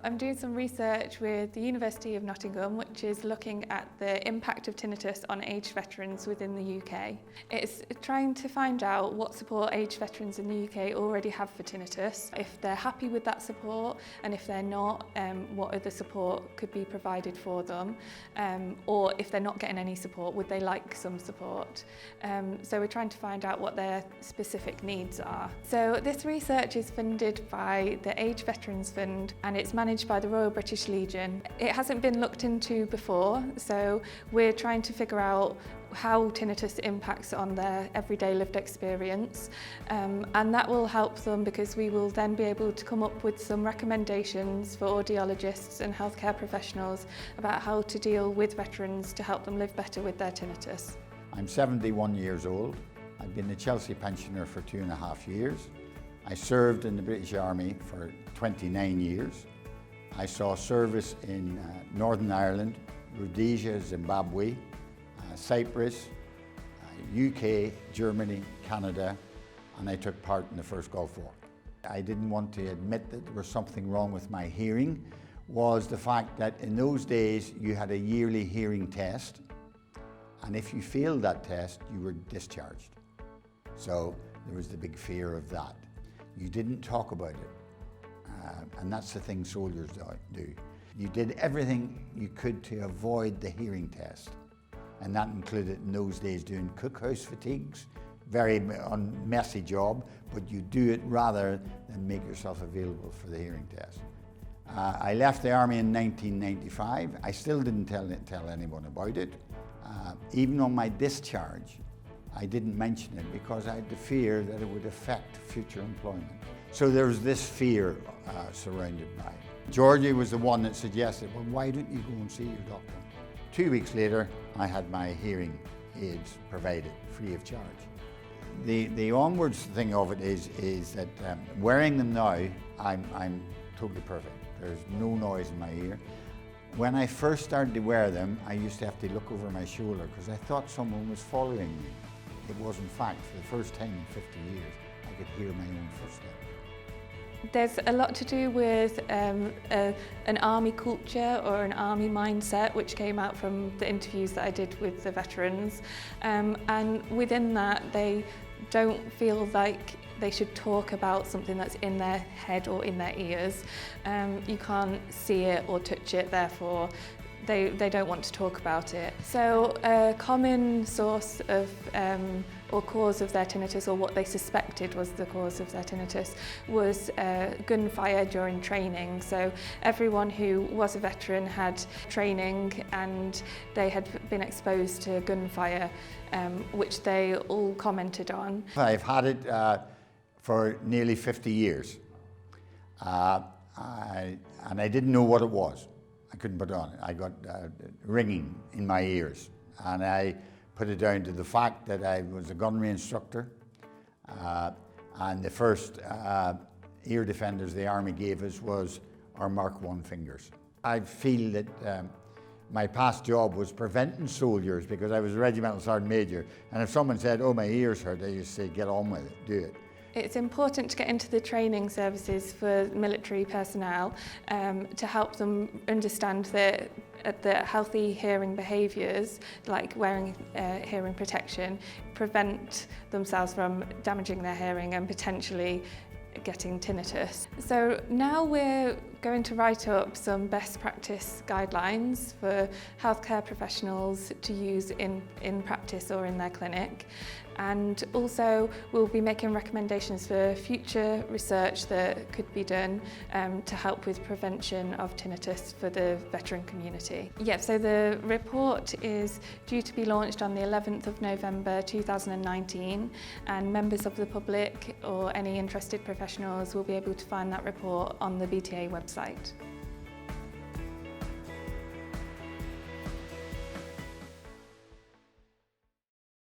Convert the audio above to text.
I'm doing some research with the University of Nottingham, which is looking at the impact of tinnitus on aged veterans within the UK. It's trying to find out what support aged veterans in the UK already have for tinnitus, if they're happy with that support, and if they're not, what other support could be provided for them, or if they're not getting any support, would they like some support? So we're trying to find out what their specific needs are. So this research is funded by the Aged Veterans Fund, and it's managed by the Royal British Legion. It hasn't been looked into before, so we're trying to figure out how tinnitus impacts on their everyday lived experience, and that will help them because we will then be able to come up with some recommendations for audiologists and healthcare professionals about how to deal with veterans to help them live better with their tinnitus. I'm 71 years old. I've been a Chelsea pensioner for 2.5 years. I served in the British Army for 29 years. I saw service in Northern Ireland, Rhodesia, Zimbabwe, Cyprus, UK, Germany, Canada, and I took part in the first Gulf War. I didn't want to admit that there was something wrong with my hearing, was the fact that in those days you had a yearly hearing test, and if you failed that test, you were discharged. So there was the big fear of that. You didn't talk about it, and that's the thing soldiers do. You did everything you could to avoid the hearing test, and that included in those days doing cookhouse fatigues, very messy job, but you do it rather than make yourself available for the hearing test. I left the Army in 1995. I still didn't tell anyone about it. Even on my discharge, I didn't mention it because I had the fear that it would affect future employment. So there was this fear surrounded by it. Georgie was the one that suggested, well, why don't you go and see your doctor? 2 weeks later, I had my hearing aids provided free of charge. The onwards thing of it is that wearing them now, I'm totally perfect. There's no noise in my ear. When I first started to wear them, I used to have to look over my shoulder because I thought someone was following me. It was, in fact, for the first time in 50 years, I could hear my own footsteps. There's a lot to do with an army culture or an army mindset, which came out from the interviews that I did with the veterans. And within that, they don't feel like they should talk about something that's in their head or in their ears. You can't see it or touch it, therefore they don't want to talk about it. So a common source of or cause of their tinnitus, or what they suspected was the cause of their tinnitus, was gunfire during training. So everyone who was a veteran had training and they had been exposed to gunfire, which they all commented on. I've had it for nearly 50 years, and I didn't know what it was. I couldn't put it on. I got ringing in my ears, and I put it down to the fact that I was a gunnery instructor, and the first ear defenders the Army gave us was our Mark I fingers. I feel that my past job was preventing soldiers, because I was a regimental sergeant major, and if someone said, oh, my ears hurt, I used to say, get on with it, do it. It's important to get into the training services for military personnel to help them understand that the healthy hearing behaviours, like wearing hearing protection, prevent themselves from damaging their hearing and potentially getting tinnitus. So now we're going to write up some best practice guidelines for healthcare professionals to use in practice or in their clinic. And also we'll be making recommendations for future research that could be done to help with prevention of tinnitus for the veteran community. Yeah, so the report is due to be launched on the 11th of November 2019, and members of the public or any interested professionals will be able to find that report on the BTA website.